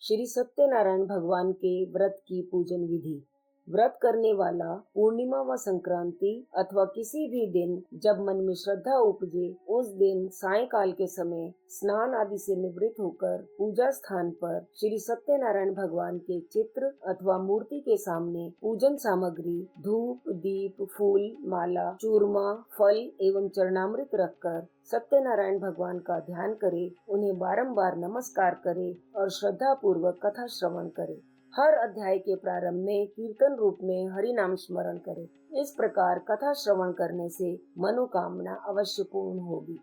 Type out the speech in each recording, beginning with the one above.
श्री सत्यनारायण भगवान के व्रत की पूजन विधि। व्रत करने वाला पूर्णिमा व संक्रांति अथवा किसी भी दिन जब मन में श्रद्धा उपजे, उस दिन सायंकाल के समय स्नान आदि से निवृत्त होकर पूजा स्थान पर श्री सत्यनारायण भगवान के चित्र अथवा मूर्ति के सामने पूजन सामग्री धूप, दीप, फूल, माला, चूरमा, फल एवं चरणामृत रखकर सत्यनारायण भगवान का ध्यान करे, उन्हें बारंबार नमस्कार करे और श्रद्धा पूर्वक कथा श्रवण करे। हर अध्याय के प्रारंभ में कीर्तन रूप में हरि नाम स्मरण करें। इस प्रकार कथा श्रवण करने से मनोकामना अवश्य पूर्ण होगी।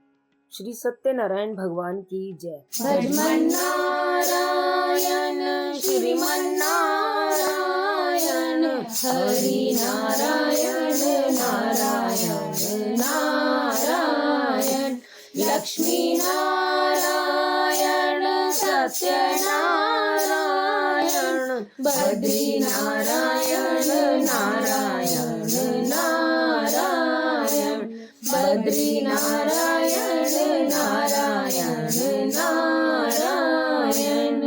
श्री सत्यनारायण भगवान की जय। भजमन नारायण श्रीमन नारायण हरि नारायण नारायण नारायण लक्ष्मी नारायण सत्यनारायण बद्री नारायण नारायण नारायण बद्री नारायण नारायण नारायण।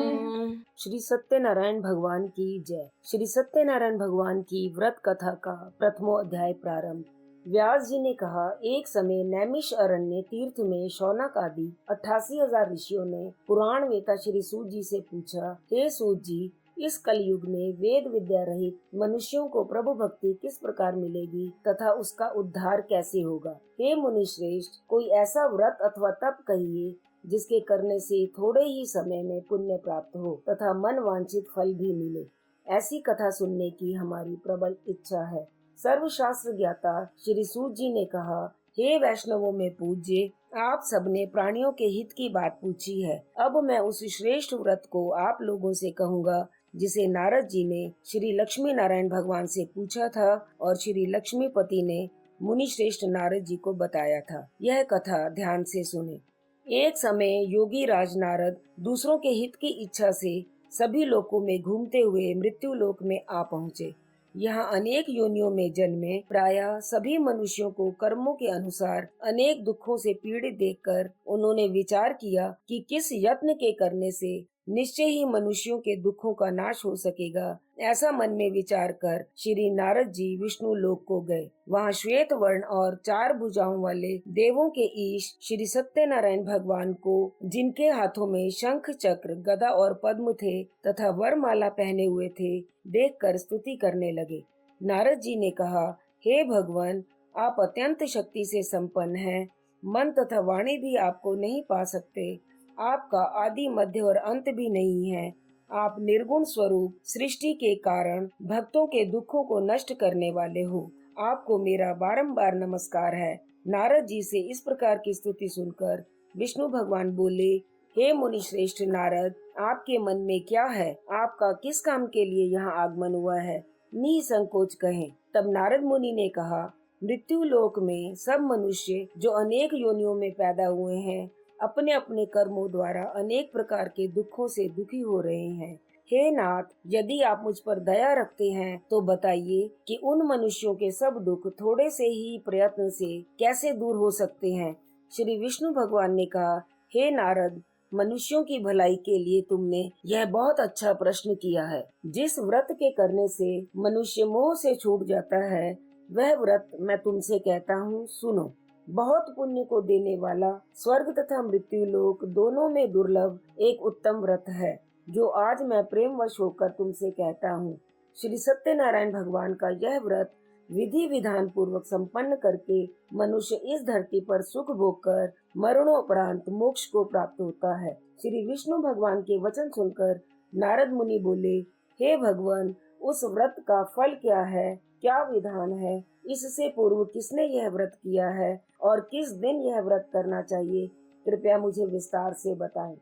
श्री सत्यनारायण भगवान की जय। श्री सत्यनारायण भगवान की व्रत कथा का प्रथमो अध्याय प्रारंभ। व्यास जी ने कहा, एक समय नैमिष अरण्य तीर्थ में शौनक आदि 88,000 ऋषियों ने पुराण वेता श्री सूत जी से पूछा, हे सूत जी, इस कलयुग में वेद विद्या रहित मनुष्यों को प्रभु भक्ति किस प्रकार मिलेगी तथा उसका उद्धार कैसे होगा। हे मुनि श्रेष्ठ, कोई ऐसा व्रत अथवा तप कहिए जिसके करने से थोड़े ही समय में पुण्य प्राप्त हो तथा मन वांछित फल भी मिले। ऐसी कथा सुनने की हमारी प्रबल इच्छा है। सर्वशास्त्र ज्ञाता श्री सूत जी ने कहा, हे वैष्णवों में पूज्य, आप सबने प्राणियों के हित की बात पूछी है। अब मैं उस श्रेष्ठ व्रत को आप लोगों से कहूँगा जिसे नारद जी ने श्री लक्ष्मी नारायण भगवान से पूछा था और श्री लक्ष्मीपति ने मुनि श्रेष्ठ नारद जी को बताया था। यह कथा ध्यान से सुने। एक समय योगी राज नारद दूसरों के हित की इच्छा से सभी लोकों में घूमते हुए मृत्यु लोक में आ पहुँचे। यहाँ अनेक योनियों में जन्मे प्रायः सभी मनुष्यों को कर्मों के अनुसार अनेक दुखों से पीड़ित देखकर उन्होंने विचार किया कि किस यत्न के करने से निश्चय ही मनुष्यों के दुखों का नाश हो सकेगा। ऐसा मन में विचार कर श्री नारद जी विष्णु लोक को गए। वहाँ श्वेत वर्ण और 4 भुजाओं वाले देवों के ईश श्री सत्यनारायण भगवान को, जिनके हाथों में शंख, चक्र, गदा और पद्म थे तथा वरमाला पहने हुए थे, देखकर स्तुति करने लगे। नारद जी ने कहा, हे भगवान, आप अत्यंत शक्ति से संपन्न हैं। मन तथा वाणी भी आपको नहीं पा सकते। आपका आदि, मध्य और अंत भी नहीं है। आप निर्गुण स्वरूप, सृष्टि के कारण, भक्तों के दुखों को नष्ट करने वाले हो। आपको मेरा बारंबार नमस्कार है। नारद जी से इस प्रकार की स्तुति सुनकर विष्णु भगवान बोले, हे मुनि श्रेष्ठ नारद, आपके मन में क्या है? आपका किस काम के लिए यहाँ आगमन हुआ है? निसंकोच कहें। तब नारद मुनि ने कहा, मृत्यु लोक में सब मनुष्य जो अनेक योनियों में पैदा हुए हैं, अपने अपने कर्मों द्वारा अनेक प्रकार के दुखों से दुखी हो रहे हैं। हे नाथ, यदि आप मुझ पर दया रखते हैं तो बताइए कि उन मनुष्यों के सब दुख थोड़े से ही प्रयत्न से कैसे दूर हो सकते हैं। श्री विष्णु भगवान ने कहा, हे नारद, मनुष्यों की भलाई के लिए तुमने यह बहुत अच्छा प्रश्न किया है। जिस व्रत के करने से मनुष्य मोह से छूट जाता है, वह व्रत मैं तुमसे कहता हूँ, सुनो। बहुत पुण्य को देने वाला, स्वर्ग तथा मृत्यु लोक दोनों में दुर्लभ एक उत्तम व्रत है, जो आज मैं प्रेम वश होकर तुमसे कहता हूँ। श्री सत्यनारायण भगवान का यह व्रत विधि विधान पूर्वक संपन्न करके मनुष्य इस धरती पर सुख भोग कर मरणोपरांत मोक्ष को प्राप्त होता है। श्री विष्णु भगवान के वचन सुनकर नारद मुनि बोले, हे भगवान, उस व्रत का फल क्या है? क्या विधान है? इससे पूर्व किसने यह व्रत किया है और किस दिन यह व्रत करना चाहिए? कृपया मुझे विस्तार से बताएं।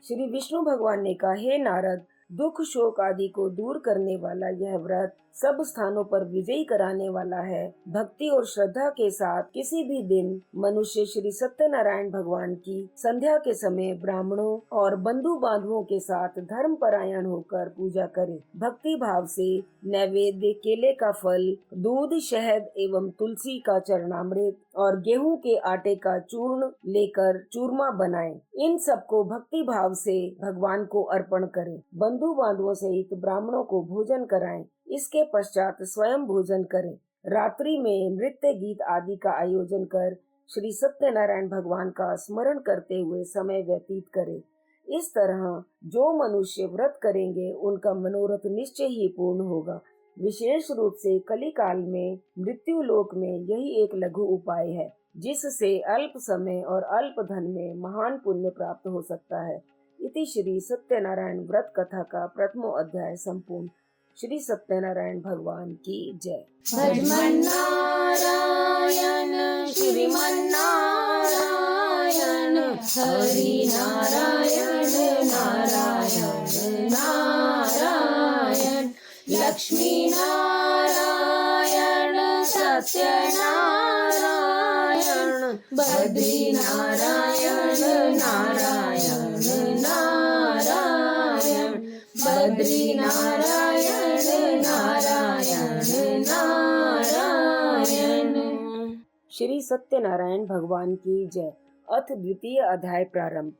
श्री विष्णु भगवान ने कहा, हे नारद, दुख शोक आदि को दूर करने वाला यह व्रत सब स्थानों पर विजयी कराने वाला है। भक्ति और श्रद्धा के साथ किसी भी दिन मनुष्य श्री सत्यनारायण भगवान की संध्या के समय ब्राह्मणों और बंधु बांधवों के साथ धर्म परायण होकर पूजा करे। भक्ति भाव से नैवेद्य, केले का फल, दूध, शहद एवं तुलसी का चरणामृत और गेहूं के आटे का चूर्ण लेकर चूरमा बनाएं। इन सबको भक्ति भाव से भगवान को अर्पण करें। बंधु बांधवों सहित ब्राह्मणों को भोजन कराएं। इसके पश्चात स्वयं भोजन करें। रात्रि में नृत्य गीत आदि का आयोजन कर श्री सत्यनारायण भगवान का स्मरण करते हुए समय व्यतीत करें। इस तरह जो मनुष्य व्रत करेंगे उनका मनोरथ निश्चय ही पूर्ण होगा। विशेष रूप से कली काल में मृत्यु लोक में यही एक लघु उपाय है जिससे अल्प समय और अल्प धन में महान पुण्य प्राप्त हो सकता है। इति श्री सत्यनारायण व्रत कथा का प्रथमो अध्याय संपूर्ण। श्री सत्यनारायण भगवान की जय। भजमन नारायण श्रीमन्नारायण हरि नारायण नारायण नारायण लक्ष्मी नारायण सत्य नारायण बद्री नारायण नारायण नारायण बद्री नारायण नारायण नारायण। श्री सत्यनारायण भगवान की जय। अथ द्वितीय अध्याय प्रारंभ।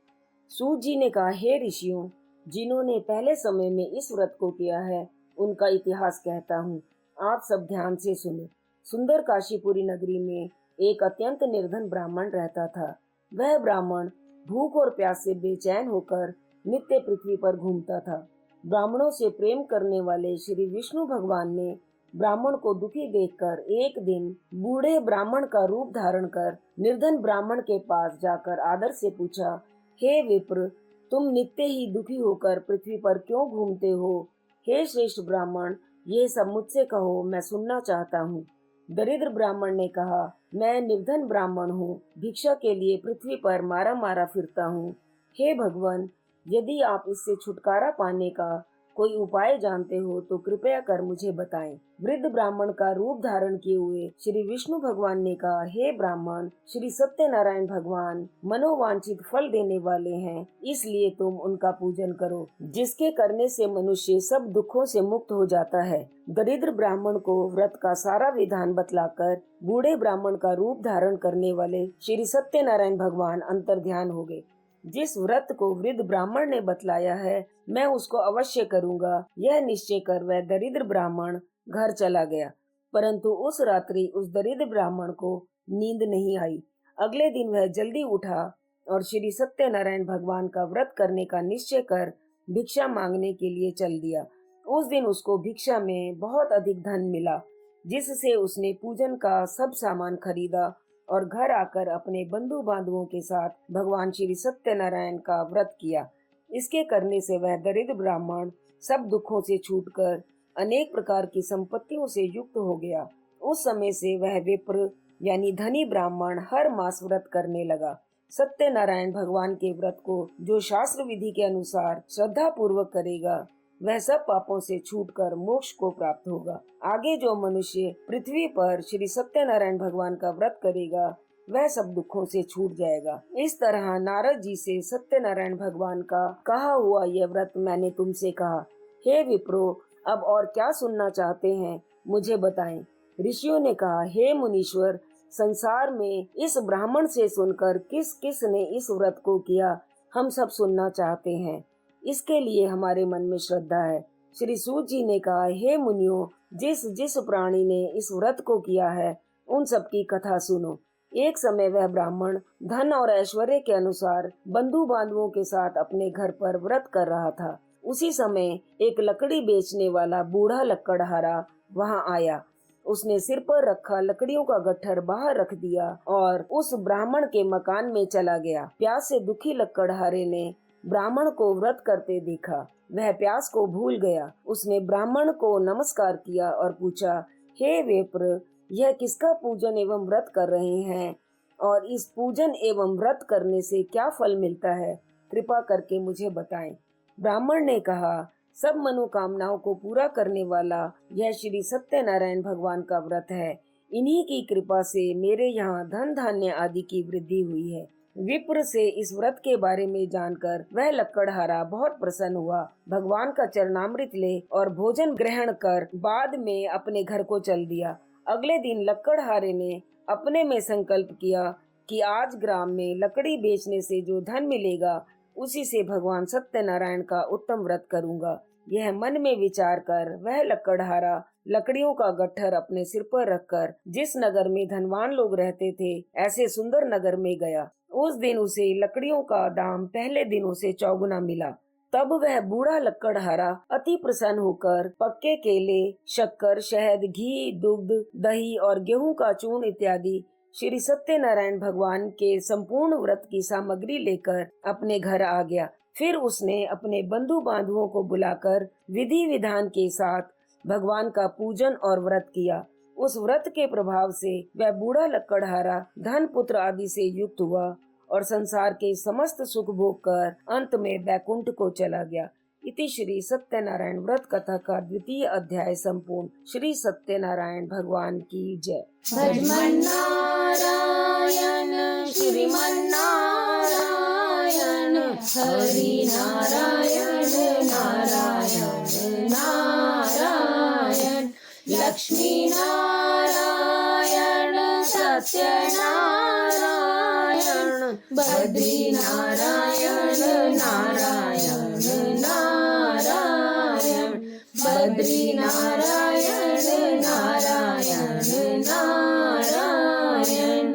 सूत जी ने कहा, हे ऋषियों, जिन्होंने पहले समय में इस व्रत को किया है उनका इतिहास कहता हूँ, आप सब ध्यान से सुने। सुंदर काशीपुरी नगरी में एक अत्यंत निर्धन ब्राह्मण रहता था। वह ब्राह्मण भूख और प्यास से बेचैन होकर नित्य पृथ्वी पर घूमता था। ब्राह्मणों से प्रेम करने वाले श्री विष्णु भगवान ने ब्राह्मण को दुखी देखकर एक दिन बूढ़े ब्राह्मण का रूप धारण कर निर्धन ब्राह्मण के पास जाकर आदर से पूछा, हे विप्र, तुम नित्य ही दुखी होकर पृथ्वी पर क्यों घूमते हो? हे श्रेष्ठ ब्राह्मण, ये सब मुझसे कहो, मैं सुनना चाहता हूँ। दरिद्र ब्राह्मण ने कहा, मैं निर्धन ब्राह्मण हूँ, भिक्षा के लिए पृथ्वी पर मारा मारा फिरता हूँ। हे भगवान, यदि आप इससे छुटकारा पाने का कोई उपाय जानते हो तो कृपया कर मुझे बताएं। वृद्ध ब्राह्मण का रूप धारण किए हुए श्री विष्णु भगवान ने कहा, हे ब्राह्मण, श्री सत्यनारायण भगवान मनोवांछित फल देने वाले हैं, इसलिए तुम उनका पूजन करो, जिसके करने से मनुष्य सब दुखों से मुक्त हो जाता है। दरिद्र ब्राह्मण को व्रत का सारा विधान बतलाकर बूढ़े ब्राह्मण का रूप धारण करने वाले श्री सत्यनारायण भगवान अंतर्ध्यान हो गए। जिस व्रत को वृद्ध ब्राह्मण ने बतलाया है मैं उसको अवश्य करूँगा, यह निश्चय कर वह दरिद्र ब्राह्मण घर चला गया। परंतु उस रात्रि उस दरिद्र ब्राह्मण को नींद नहीं आई। अगले दिन वह जल्दी उठा और श्री सत्यनारायण भगवान का व्रत करने का निश्चय कर भिक्षा मांगने के लिए चल दिया। उस दिन उसको भिक्षा में बहुत अधिक धन मिला, जिससे उसने पूजन का सब सामान खरीदा और घर आकर अपने बंधु बांधवों के साथ भगवान श्री सत्यनारायण का व्रत किया। इसके करने से वह दरिद्र ब्राह्मण सब दुखों से छूटकर अनेक प्रकार की संपत्तियों से युक्त हो गया। उस समय से वह विप्र यानी धनी ब्राह्मण हर मास व्रत करने लगा। सत्यनारायण भगवान के व्रत को जो शास्त्र विधि के अनुसार श्रद्धा पूर्वक करेगा वह सब पापों से छूटकर मोक्ष को प्राप्त होगा। आगे जो मनुष्य पृथ्वी पर श्री सत्यनारायण भगवान का व्रत करेगा वह सब दुखों से छूट जाएगा। इस तरह नारद जी से सत्यनारायण भगवान का कहा हुआ यह व्रत मैंने तुमसे कहा। हे विप्रो, अब और क्या सुनना चाहते हैं मुझे बताएं। ऋषियों ने कहा, हे मुनीश्वर, संसार में इस ब्राह्मण से सुनकर किस किस ने इस व्रत को किया हम सब सुनना चाहते हैं। इसके लिए हमारे मन में श्रद्धा है। श्री सूत जी ने कहा, हे मुनियों, जिस जिस प्राणी ने इस व्रत को किया है उन सब की कथा सुनो। एक समय वह ब्राह्मण धन और ऐश्वर्य के अनुसार बंधु बांधवों के साथ अपने घर पर व्रत कर रहा था। उसी समय एक लकड़ी बेचने वाला बूढ़ा लकड़हारा वहां आया। उसने सिर पर रखा लकड़ियों का गट्ठर बाहर रख दिया और उस ब्राह्मण के मकान में चला गया। प्यास से दुखी लकड़हारे ने ब्राह्मण को व्रत करते देखा। वह प्यास को भूल गया। उसने ब्राह्मण को नमस्कार किया और पूछा, हे विप्र, यह किसका पूजन एवं व्रत कर रहे हैं और इस पूजन एवं व्रत करने से क्या फल मिलता है? कृपा करके मुझे बताएं। ब्राह्मण ने कहा, सब मनोकामनाओं को पूरा करने वाला यह श्री सत्यनारायण भगवान का व्रत है। इन्हीं की कृपा से मेरे यहाँ धन धान्य आदि की वृद्धि हुई है। विप्र से इस व्रत के बारे में जानकर वह लकड़हारा बहुत प्रसन्न हुआ। भगवान का चरणामृत ले और भोजन ग्रहण कर बाद में अपने घर को चल दिया। अगले दिन लकड़हारे ने अपने में संकल्प किया कि आज ग्राम में लकड़ी बेचने से जो धन मिलेगा उसी से भगवान सत्यनारायण का उत्तम व्रत करूंगा। यह मन में विचार कर वह लकड़हारा लकड़ियों का गट्ठर अपने सिर पर रखकर जिस नगर में धनवान लोग रहते थे ऐसे सुंदर नगर में गया। उस दिन उसे लकड़ियों का दाम पहले दिनों से चौगुना मिला। तब वह बूढ़ा लकड़हारा अति प्रसन्न होकर पक्के केले, शक्कर, शहद, घी, दुग्ध, दही और गेहूं का चूर्ण इत्यादि श्री सत्यनारायण भगवान के संपूर्ण व्रत की सामग्री लेकर अपने घर आ गया। फिर उसने अपने बंधु बांधुओं को बुलाकर विधि विधान के साथ भगवान का पूजन और व्रत किया। उस व्रत के प्रभाव से वह बूढ़ा लकड़हारा धन पुत्र आदि से युक्त हुआ और संसार के समस्त सुख भोग कर अंत में बैकुंठ को चला गया। इति श्री सत्यनारायण व्रत कथा का 2य अध्याय संपूर्ण। श्री सत्यनारायण भगवान की जय। भजमन नारायण श्रीमन नारायण हरि नारायण नारायण नारायण लक्ष्मी नारायण सत्य नारायण बद्री नारायण नारायण नारायण बद्री नारायण नारायण नारायण।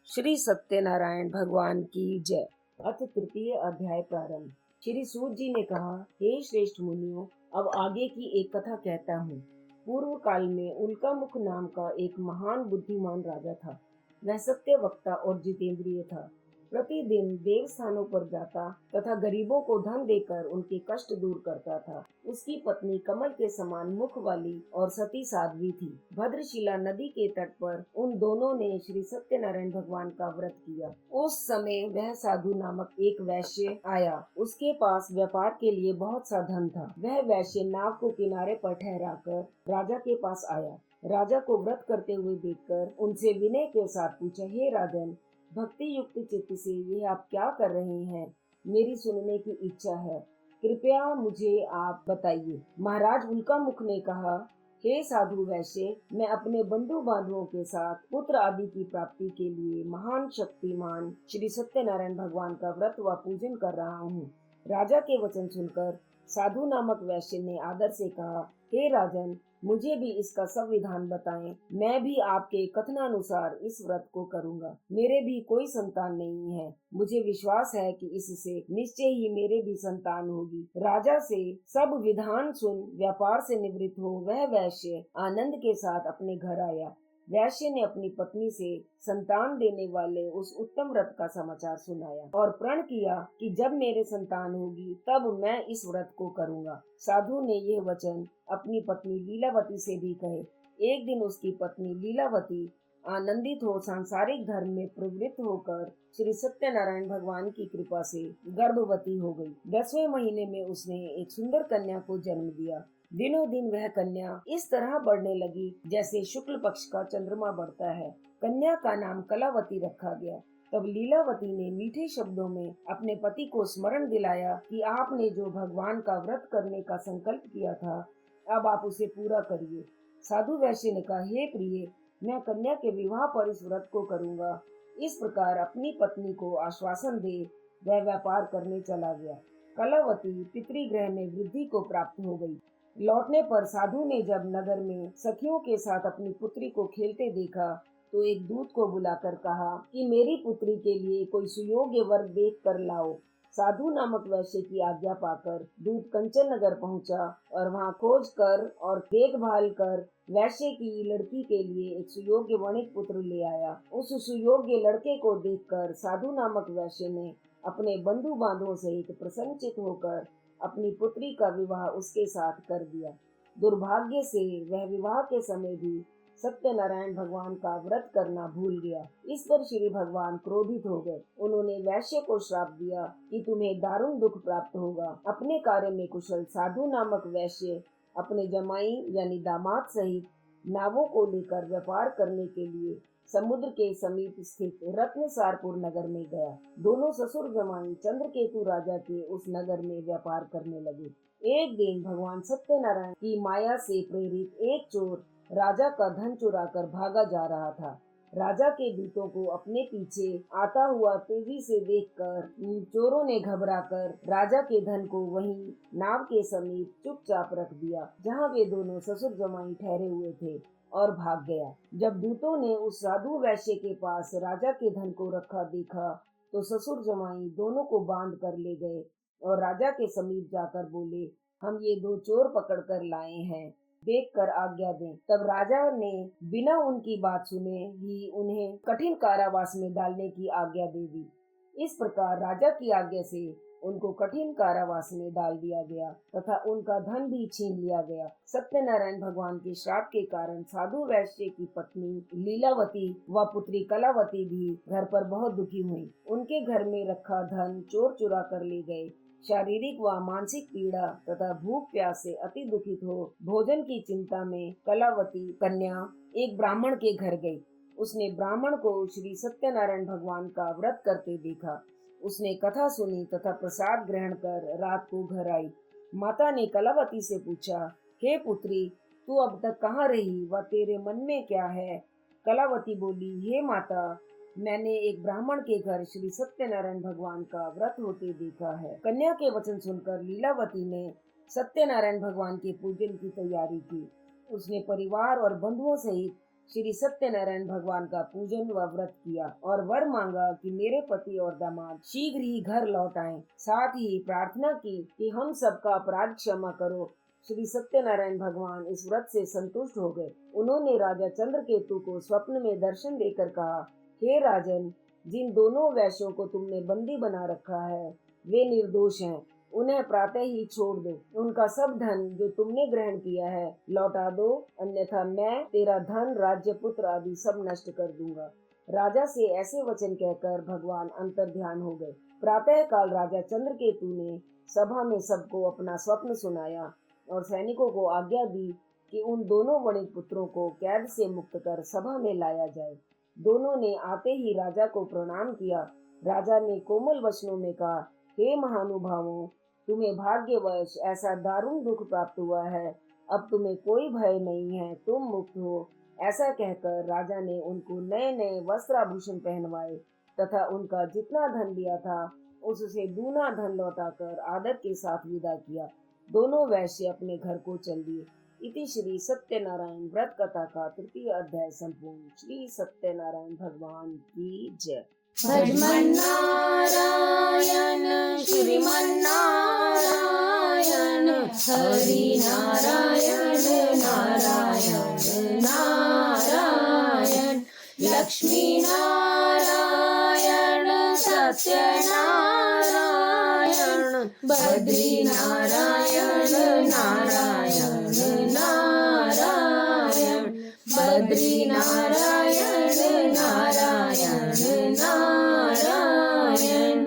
श्री सत्यनारायण भगवान की जय। अथ 3य अध्याय प्रारंभ। श्री सूत जी ने कहा, हे श्रेष्ठ मुनियों, अब आगे की एक कथा कहता हूँ। पूर्व काल में उल्कामुख नाम का एक महान बुद्धिमान राजा था। वह सत्य वक्ता और जितेंद्रिय था। प्रतिदिन देव स्थानों पर जाता तथा गरीबों को धन देकर उनके कष्ट दूर करता था। उसकी पत्नी कमल के समान मुख वाली और सती साध्वी थी। भद्रशिला नदी के तट पर उन दोनों ने श्री सत्यनारायण भगवान का व्रत किया। उस समय वह साधु नामक एक वैश्य आया। उसके पास व्यापार के लिए बहुत सा धन था। वह वैश्य नाव को किनारे पर ठहराकर राजा के पास आया। राजा को व्रत करते हुए देखकर उनसे विनय के साथ पूछा, हे राजन, भक्ति युक्त चित्त से ये आप क्या कर रहे हैं? मेरी सुनने की इच्छा है, कृपया मुझे आप बताइए। महाराज उल्कामुख ने कहा, हे साधु वैश्य, मैं अपने बंधु बांधवों के साथ पुत्र आदि की प्राप्ति के लिए महान शक्तिमान श्री सत्यनारायण भगवान का व्रत व पूजन कर रहा हूँ। राजा के वचन सुनकर साधु नामक वैश्य ने आदर से कहा, हे राजन, मुझे भी इसका संविधान बताएं। मैं भी आपके कथनानुसार इस व्रत को करूंगा। मेरे भी कोई संतान नहीं है। मुझे विश्वास है कि इससे निश्चय ही मेरे भी संतान होगी। राजा से सब विधान सुन व्यापार से निवृत्त हो वह वैश्य आनंद के साथ अपने घर आया। वैश्य ने अपनी पत्नी से संतान देने वाले उस उत्तम व्रत का समाचार सुनाया और प्रण किया कि जब मेरे संतान होगी तब मैं इस व्रत को करूंगा। साधु ने यह वचन अपनी पत्नी लीलावती से भी कहे। एक दिन उसकी पत्नी लीलावती आनंदित हो सांसारिक धर्म में प्रवृत्त होकर श्री सत्यनारायण भगवान की कृपा से गर्भवती हो गई। 10वें महीने में उसने एक सुंदर कन्या को जन्म दिया। दिनों दिन वह कन्या इस तरह बढ़ने लगी जैसे शुक्ल पक्ष का चंद्रमा बढ़ता है। कन्या का नाम कलावती रखा गया। तब लीलावती ने मीठे शब्दों में अपने पति को स्मरण दिलाया कि आपने जो भगवान का व्रत करने का संकल्प किया था, अब आप उसे पूरा करिए। साधु वैश्य ने कहा, हे प्रिय, मैं कन्या के विवाह पर इस व्रत को करूंगा। इस प्रकार अपनी पत्नी को आश्वासन दे वह व्यापार करने चला गया। कलावती पितृगृह में वृद्धि को प्राप्त हो गई। लौटने पर साधु ने जब नगर में सखियों के साथ अपनी पुत्री को खेलते देखा तो एक दूत को बुलाकर कहा कि मेरी पुत्री के लिए कोई सुयोग्य वर देख कर लाओ। साधु नामक वैश्य की आज्ञा पाकर दूत कंचन नगर पहुंचा और वहां खोज कर और देखभाल कर वैश्य की लड़की के लिए एक सुयोग्य वणिक पुत्र ले आया। उस सुयोग्य लड़के को देखकर साधु नामक वैश्य ने अपने बंधु बांधवों सहित प्रसन्नचित होकर अपनी पुत्री का विवाह उसके साथ कर दिया। दुर्भाग्य से वह विवाह के समय भी सत्यनारायण भगवान का व्रत करना भूल गया। इस पर श्री भगवान क्रोधित हो गए। उन्होंने वैश्य को श्राप दिया कि तुम्हें दारुण दुख प्राप्त होगा। अपने कार्य में कुशल साधु नामक वैश्य अपने जमाई यानी दामाद सहित नावों को लेकर व्यापार करने के लिए समुद्र के समीप स्थित रत्नसारपुर नगर में गया। दोनों ससुर जमाई चंद्रकेतु राजा के उस नगर में व्यापार करने लगे। एक दिन भगवान सत्यनारायण की माया से प्रेरित एक चोर राजा का धन चुराकर भागा जा रहा था। राजा के दूतों को अपने पीछे आता हुआ तेजी से देखकर चोरों ने घबराकर राजा के धन को वहीं नाव के समीप चुपचाप रख दिया, जहां वे दोनों ससुर जमाई ठहरे हुए थे, और भाग गया। जब दूतों ने उस साधु वैश्य के पास राजा के धन को रखा देखा तो ससुर जमाई दोनों को बांध कर ले गए और राजा के समीप जाकर बोले, हम ये दो चोर पकड़ कर लाए हैं, देखकर आज्ञा दें। तब राजा ने बिना उनकी बात सुने ही उन्हें कठिन कारावास में डालने की आज्ञा दे दी। इस प्रकार राजा की आज्ञा से उनको कठिन कारावास में डाल दिया गया तथा उनका धन भी छीन लिया गया। सत्यनारायण भगवान के श्राप के कारण साधु वैश्य की पत्नी लीलावती व पुत्री कलावती भी घर पर बहुत दुखी हुई। उनके घर में रखा धन चोर चुरा कर ले गए। शारीरिक व मानसिक पीड़ा तथा भूख प्यास से अति दुखित हो भोजन की चिंता में कलावती कन्या एक ब्राह्मण के घर गई। उसने ब्राह्मण को श्री सत्यनारायण भगवान का व्रत करते देखा। उसने कथा सुनी तथा प्रसाद ग्रहण कर रात को घर आई। माता ने कलावती से पूछा, हे पुत्री, तू अब तक कहाँ रही व तेरे मन में क्या है? कलावती बोली, हे माता, मैंने एक ब्राह्मण के घर श्री सत्यनारायण भगवान का व्रत होते देखा है। कन्या के वचन सुनकर लीलावती ने सत्यनारायण भगवान के पूजन की तैयारी की। उसने परिवार और बंधुओं सहित श्री सत्यनारायण भगवान का पूजन व व्रत किया और वर मांगा कि मेरे पति और दामाद शीघ्र ही घर लौट आएं। साथ ही प्रार्थना की कि हम सबका अपराध क्षमा करो। श्री सत्यनारायण भगवान इस व्रत से संतुष्ट हो गए। उन्होंने राजा चंद्रकेतु को स्वप्न में दर्शन देकर कहा, हे राजन, जिन दोनों वैश्यों को तुमने बंदी बना रखा है वे निर्दोष हैं। उन्हें प्रातः ही छोड़ दो। उनका सब धन जो तुमने ग्रहण किया है लौटा दो, अन्यथा मैं तेरा धन, राज्य, पुत्र आदि सब नष्ट कर दूंगा। राजा से ऐसे वचन कहकर भगवान अंतर्ध्यान हो गए। प्रातः काल राजा चंद्रकेतु ने सभा में सबको अपना स्वप्न सुनाया और सैनिकों को आज्ञा दी कि उन दोनों वणिक पुत्रों को कैद से मुक्त कर सभा में लाया जाए। दोनों ने आते ही राजा को प्रणाम किया। राजा ने कोमल वचनों में कहा, हे महानुभावों, तुम्हें भाग्यवश ऐसा दारुण दुख प्राप्त हुआ है। अब तुम्हें कोई भय नहीं है, तुम मुक्त हो। ऐसा कहकर राजा ने उनको नए नए वस्त्र आभूषण पहनवाए तथा उनका जितना धन लिया था उससे दूना धन लौटाकर आदर के साथ विदा किया। दोनों वैश्य अपने घर को चल दिए। इति श्री सत्यनारायण व्रत कथा का 3य अध्याय संपूर्ण। श्री सत्यनारायण भगवान की जय। भजमन्नारायण श्रीमन्नारायण हरि नारायण नारायण नारायण लक्ष्मी नारायण सत्यनारायण बद्री नारायण नारायण नारायण बद्री नारायण नारायण नारायण।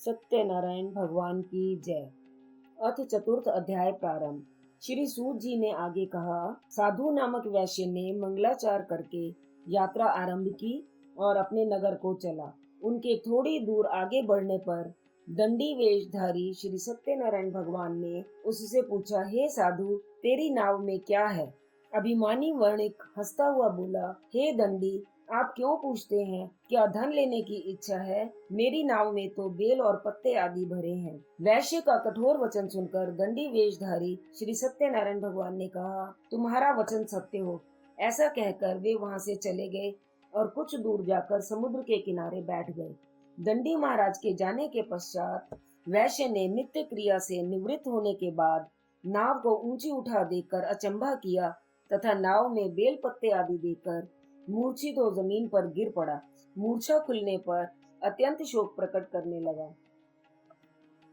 सत्यनारायण भगवान की जय। अथ 4th अध्याय प्रारंभ। श्री सूत जी ने आगे कहा, साधु नामक वैश्य ने मंगलाचार करके यात्रा आरंभ की और अपने नगर को चला। उनके थोड़ी दूर आगे बढ़ने पर दंडी वेशधारी श्री सत्यनारायण भगवान ने उससे पूछा, हे साधु, तेरी नाव में क्या है? अभिमानी वर्णिक हंसता हुआ बोला, हे दंडी, आप क्यों पूछते हैं? क्या धन लेने की इच्छा है? मेरी नाव में तो बेल और पत्ते आदि भरे हैं। वैश्य का कठोर वचन सुनकर दंडी वेशधारी श्री सत्यनारायण भगवान ने कहा, तुम्हारा वचन सत्य हो। ऐसा कहकर वे वहां से चले गए और कुछ दूर जाकर समुद्र के किनारे बैठ गए। दंडी महाराज के जाने के पश्चात वैश्य ने नित्य क्रिया से निवृत्त होने के बाद नाव को ऊंची उठा देखकर अचंभा किया तथा नाव में बेल पत्ते आदि देखकर मूर्छित हो जमीन पर गिर पड़ा। मूर्छा खुलने पर अत्यंत शोक प्रकट करने लगा।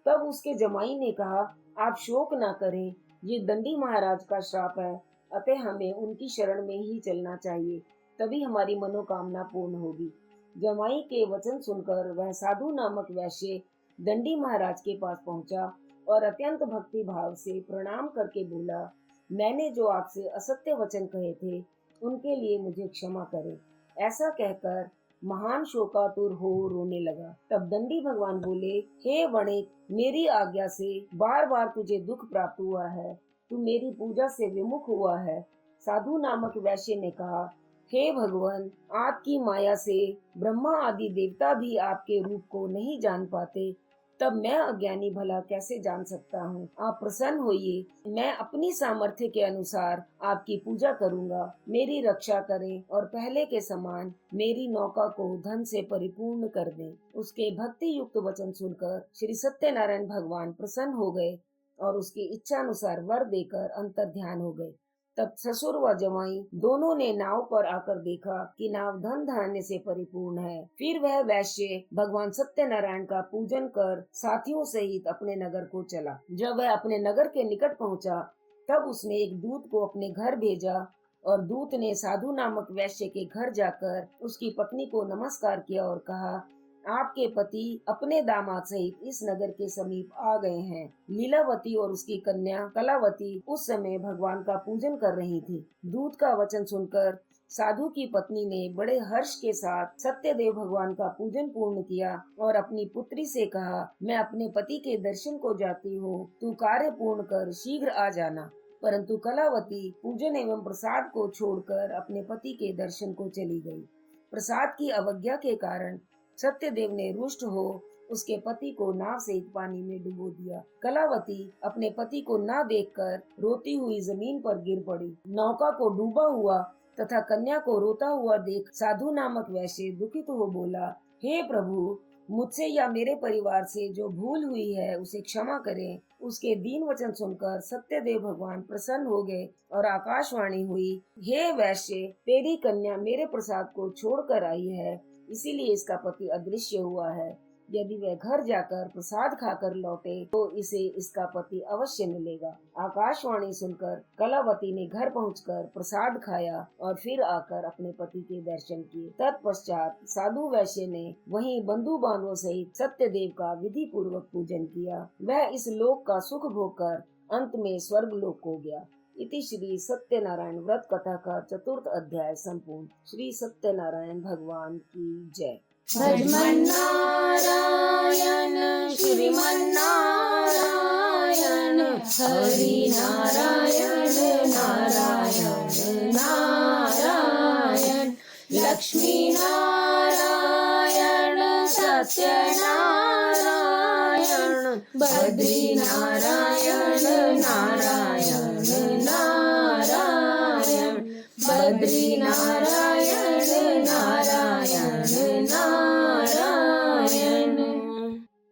तब उसके जमाई ने कहा, आप शोक न करें, ये दंडी महाराज का श्राप है, अतः हमें उनकी शरण में ही चलना चाहिए, तभी हमारी मनोकामना पूर्ण होगी। जमाई के वचन सुनकर वह साधु नामक वैश्य दंडी महाराज के पास पहुंचा और अत्यंत भक्ति भाव से प्रणाम करके बोला, मैंने जो आपसे असत्य वचन कहे थे उनके लिए मुझे क्षमा करें। ऐसा कहकर महान शोकातुर हो रोने लगा। तब दंडी भगवान बोले, हे वणिक, मेरी आज्ञा से बार बार तुझे दुख प्राप्त हुआ है। तू मेरी पूजा से विमुख हुआ है। साधु नामक वैश्य ने कहा, हे भगवान, आपकी माया से ब्रह्मा आदि देवता भी आपके रूप को नहीं जान पाते, तब मैं अज्ञानी भला कैसे जान सकता हूँ। आप प्रसन्न होइए, मैं अपनी सामर्थ्य के अनुसार आपकी पूजा करूँगा। मेरी रक्षा करें और पहले के समान मेरी नौका को धन से परिपूर्ण कर दें। उसके भक्ति युक्त वचन सुनकर श्री सत्यनारायण भगवान प्रसन्न हो गए और उसकी इच्छा अनुसार वर देकर अंतर्ध्यान हो गए। तब ससुर व जवाई दोनों ने नाव पर आकर देखा कि नाव धन धान्य से परिपूर्ण है। फिर वह वैश्य भगवान सत्यनारायण का पूजन कर साथियों सहित अपने नगर को चला। जब वह अपने नगर के निकट पहुंचा, तब उसने एक दूत को अपने घर भेजा और दूत ने साधु नामक वैश्य के घर जाकर उसकी पत्नी को नमस्कार किया और कहा, आपके पति अपने दामाद सहित इस नगर के समीप आ गए हैं। लीलावती और उसकी कन्या कलावती उस समय भगवान का पूजन कर रही थी। दूत का वचन सुनकर साधु की पत्नी ने बड़े हर्ष के साथ सत्यदेव भगवान का पूजन पूर्ण किया और अपनी पुत्री से कहा, मैं अपने पति के दर्शन को जाती हूँ, तू कार्य पूर्ण कर शीघ्र आ जाना। परंतु कलावती पूजन एवं प्रसाद को छोड़कर अपने पति के दर्शन को चली गई। प्रसाद की अवज्ञा के कारण सत्यदेव ने रुष्ट हो उसके पति को नाव सहित पानी में डुबो दिया। कलावती अपने पति को न देखकर रोती हुई जमीन पर गिर पड़ी। नौका को डूबा हुआ तथा कन्या को रोता हुआ देख साधु नामक वैश्य दुखित हो बोला, हे प्रभु, मुझसे या मेरे परिवार से जो भूल हुई है उसे क्षमा करें। उसके दीन वचन सुनकर सत्यदेव भगवान प्रसन्न हो गए और आकाशवाणी हुई, हे वैश्य, तेरी कन्या मेरे प्रसाद को छोड़कर आई है, इसीलिए इसका पति अदृश्य हुआ है। यदि वह घर जाकर प्रसाद खाकर लौटे तो इसे इसका पति अवश्य मिलेगा। आकाशवाणी सुनकर कलावती ने घर पहुंचकर प्रसाद खाया और फिर आकर अपने पति के दर्शन किए। तत्पश्चात साधु वैश्य ने वहीं बंधु बांधवों सहित सत्यदेव का विधि पूर्वक पूजन किया। वह इस लोक का सुख भोग कर अंत में स्वर्ग लोक को गया। इति श्री सत्यनारायण व्रत कथा का 4th अध्याय संपूर्ण। श्री सत्यनारायण भगवान की जय। भजमन नारायण श्रीमन नारायण, हरि नारायण नारायण नारायण, लक्ष्मी नारायण सत्य नारायण, बद्री नारायण नारायण नारायण, बद्री नारायण नारायण नारायण।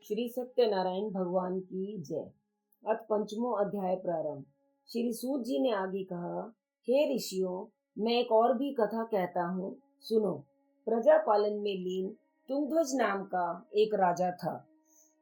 श्री सत्यनारायण भगवान की जय। अथ 5वां अध्याय प्रारंभ। श्री सूत जी ने आगे कहा, हे ऋषियों, मैं एक और भी कथा कहता हूँ, सुनो। प्रजा पालन में लीन तुंगध्वज नाम का एक राजा था।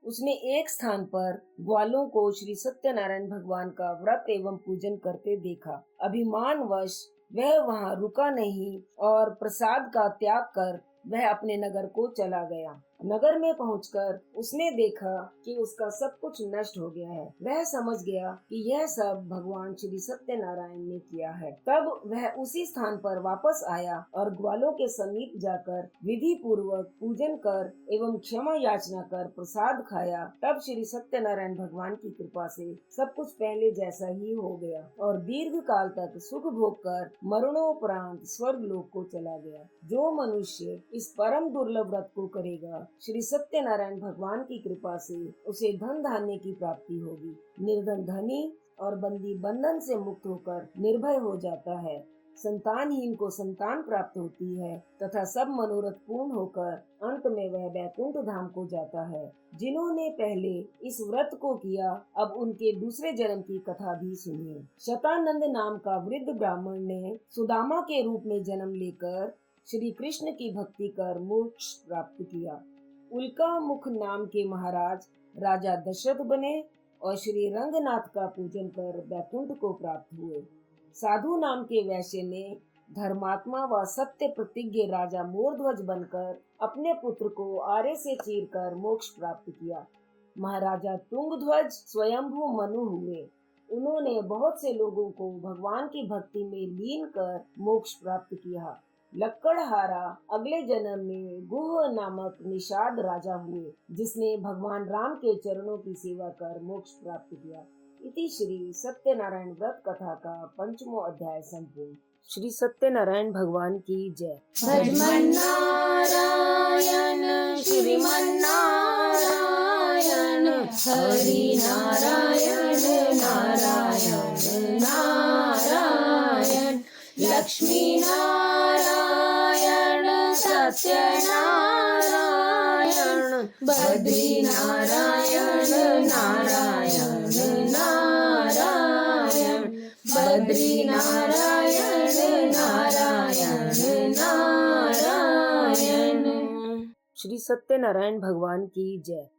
उसने एक स्थान पर ग्वालों को श्री सत्यनारायण भगवान का व्रत एवं पूजन करते देखा। अभिमानवश वह वहां रुका नहीं और प्रसाद का त्याग कर वह अपने नगर को चला गया। नगर में पहुंचकर उसने देखा कि उसका सब कुछ नष्ट हो गया है। वह समझ गया कि यह सब भगवान श्री सत्यनारायण ने किया है। तब वह उसी स्थान पर वापस आया और ग्वालों के समीप जाकर विधि पूर्वक पूजन कर एवं क्षमा याचना कर प्रसाद खाया। तब श्री सत्यनारायण भगवान की कृपा से सब कुछ पहले जैसा ही हो गया और दीर्घ काल तक सुख भोग कर मरणोपरांत स्वर्ग लोक को चला गया। जो मनुष्य इस परम दुर्लभ व्रत को करेगा, श्री सत्यनारायण भगवान की कृपा से उसे धन धान्य की प्राप्ति होगी। निर्धन धनी और बंदी बंधन से मुक्त होकर निर्भय हो जाता है। संतानहीन को संतान प्राप्त होती है तथा सब मनोरथ पूर्ण होकर अंत में वह वैकुंठ धाम को जाता है। जिन्होंने पहले इस व्रत को किया, अब उनके दूसरे जन्म की कथा भी सुनिए। शतानंद नाम का वृद्ध ब्राह्मण ने सुदामा के रूप में जन्म लेकर श्री कृष्ण की भक्ति कर मोक्ष प्राप्त किया। उल्का मुख नाम के महाराज राजा दशरथ बने और श्री रंगनाथ का पूजन कर वैकुंठ को प्राप्त हुए। साधु नाम के वैश्य ने धर्मात्मा व सत्य प्रतिज्ञ राजा मोरध्वज बनकर अपने पुत्र को आरे से चीरकर मोक्ष प्राप्त किया। महाराजा तुंगध्वज स्वयंभू मनु हुए। उन्होंने बहुत से लोगों को भगवान की भक्ति में लीन कर मोक्ष प्राप्त किया। लक्कड़हारा अगले जन्म में गुह नामक निषाद राजा हुए, जिसने भगवान राम के चरणों की सेवा कर मोक्ष प्राप्त किया। इति श्री सत्यनारायण व्रत कथा का 5वां अध्याय संपूर्ण। श्री सत्यनारायण भगवान की जय। भजमन्नारायण श्रीमन्नारायण हरि नारायण नारायण नारायण लक्ष्मी नारायण सत्यनारायण बद्री नारायण नारायण नारायण बद्री नारायण नारायण नारायण। श्री सत्यनारायण भगवान की जय।